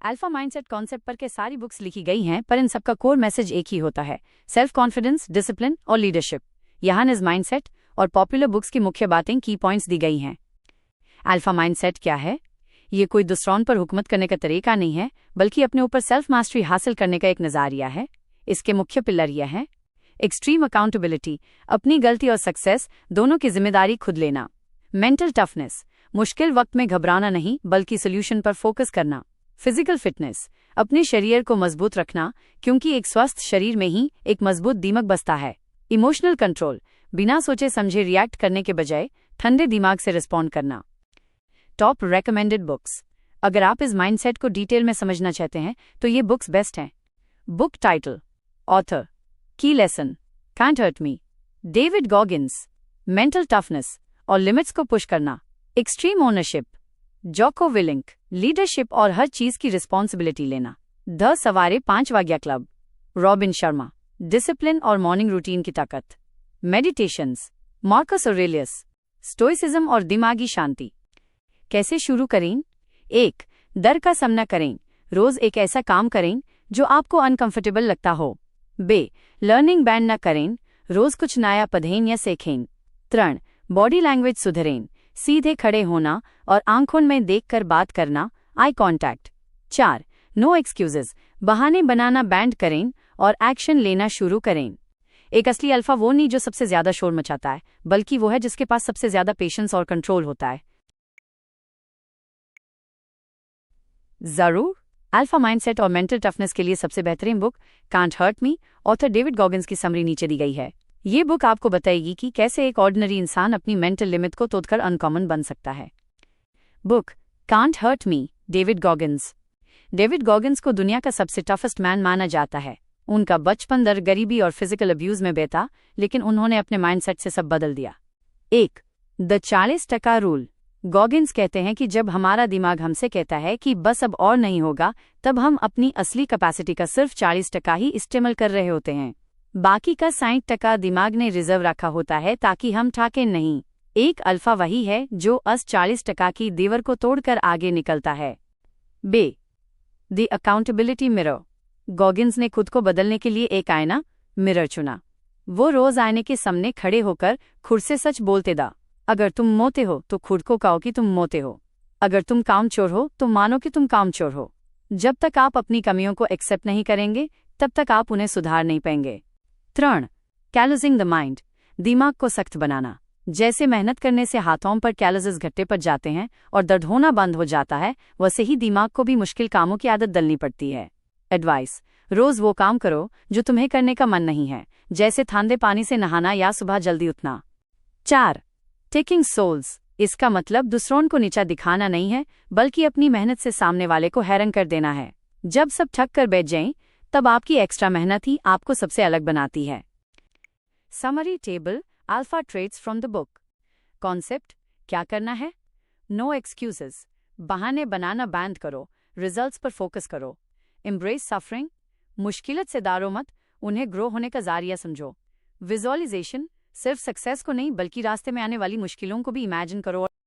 Alpha mindset concept पर के सारी बुक्स लिखी गई हैं, पर इन सबका कोर मैसेज एक ही होता है: सेल्फ कॉन्फिडेंस, डिसिप्लिन और लीडरशिप। यहाँ इस माइंडसेट और पॉपुलर बुक्स की मुख्य बातें, की पॉइंट्स दी गई हैं। अल्फा माइंडसेट क्या है? ये कोई दूसरों पर हुकूमत करने का तरीका नहीं है, बल्कि अपने ऊपर सेल्फ मास्टरी हासिल करने का एक नज़रिया है। इसके मुख्य पिलर यह हैं: एक्सट्रीम अकाउंटेबिलिटी, अपनी गलती और सक्सेस दोनों की जिम्मेदारी खुद लेना। मेंटल टफनेस, मुश्किल वक्त में घबराना नहीं बल्कि सोल्यूशन पर फोकस करना। फिजिकल फिटनेस, अपने शरीर को मजबूत रखना, क्योंकि एक स्वस्थ शरीर में ही एक मजबूत दिमाग बसता है। इमोशनल कंट्रोल, बिना सोचे समझे रिएक्ट करने के बजाय ठंडे दिमाग से रिस्पॉन्ड करना। Top recommended books. अगर आप इस माइंडसेट को डिटेल में समझना चाहते हैं तो ये बुक्स बेस्ट हैं। Book title: author, key lesson, can't hurt me, David Goggins. Mental toughness और लिमिट्स को पुश करना। Extreme ownership, Jocko Willink, leadership और हर चीज की रिस्पॉन्सिबिलिटी लेना। द सवारे 5 वाग्या क्लब, रॉबिन शर्मा, डिसिप्लिन और मॉर्निंग रूटीन की ताकत। मेडिटेशंस, मार्कस ऑरेलियस, स्टोइसिज्म और दिमागी शांति। कैसे शुरू करें? 1. डर का सामना करें। रोज एक ऐसा काम करें जो आपको अनकंफर्टेबल लगता हो। बे. लर्निंग बैंड न करें। रोज कुछ नया पढ़ें या सीखें। 3. बॉडी लैंग्वेज सुधरें। सीधे खड़े होना और आंखों में देखकर बात करना, आई कॉन्टैक्ट। 4. नो एक्सक्यूजेस, बहाने बनाना बैंड करें और एक्शन लेना शुरू करें। एक असली अल्फा वो नहीं जो सबसे ज्यादा शोर मचाता है, बल्कि वो है जिसके पास सबसे ज्यादा पेशेंस और कंट्रोल होता है। जरूर, अल्फा माइंडसेट और मेंटल टफनेस के लिए सबसे बेहतरीन book can't hurt me, author David Goggins की समरी नीचे दी गई है। ये बुक आपको बताएगी कि कैसे एक ऑर्डिनरी इंसान अपनी मेंटल लिमिट को तोड़कर अनकॉमन बन सकता है। Book can't hurt me, David Goggins. David Goggins को दुनिया का सबसे टफेस्ट मैन माना जाता है। उनका बचपन दर गरीबी और फिजिकल अब्यूज में बीता, लेकिन उन्होंने अपने माइंडसेट से सब बदल दिया। 1. The 40% rule. गॉगिन्स कहते हैं कि जब हमारा दिमाग हमसे कहता है कि बस अब और नहीं होगा, तब हम अपनी असली कैपेसिटी का सिर्फ 40% ही इस्तेमाल कर रहे होते हैं। बाकी का 60% दिमाग ने रिजर्व रखा होता है ताकि हम ठाके नहीं। एक अल्फा वही है जो 40% की दीवार को तोड़कर आगे निकलता है। बे. The accountability mirror. गॉगिन्स ने खुद को बदलने के लिए एक आईना, मिरर चुना। वो रोज आईने के सामने खड़े होकर खुद से सच बोलते दा। अगर तुम मोटे हो तो खुद को कहो कि तुम मोटे हो। अगर तुम कामचोर हो तो मानो कि तुम कामचोर हो। जब तक आप अपनी कमियों को एक्सेप्ट नहीं करेंगे, तब तक आप उन्हें सुधार नहीं पाएंगे। 3. कैलोजिंग द माइंड, दिमाग को सख्त बनाना। जैसे मेहनत करने से हाथों पर कैलोजेस घट्टे पड़ जाते हैं और दर्द होना बंद हो जाता है, वैसे ही दिमाग को भी मुश्किल कामों की आदत डलनी पड़ती है। एडवाइस: रोज वो काम करो जो तुम्हें करने का मन नहीं है, जैसे ठंडे पानी से नहाना या सुबह जल्दी उठना। 4. टेकिंग सोल्स, इसका मतलब दूसरों को नीचा दिखाना नहीं है, बल्कि अपनी मेहनत से सामने वाले को हैरान कर देना है। जब सब ठक कर बैठ जाएं, तब आपकी एक्स्ट्रा मेहनत ही आपको सबसे अलग बनाती है। Summary table, alpha traits from the book. Concept: क्या करना है? नो एक्सक्यूजेस, बहाने बनाना बैंड करो, रिजल्ट्स पर फोकस करो। एम्ब्रेस सफरिंग, मुश्किलत से डरो मत, उन्हें ग्रो होने का जरिया समझो। विजुअलाइजेशन, सिर्फ सक्सेस को नहीं बल्कि रास्ते में आने वाली मुश्किलों को भी इमेजिन करो।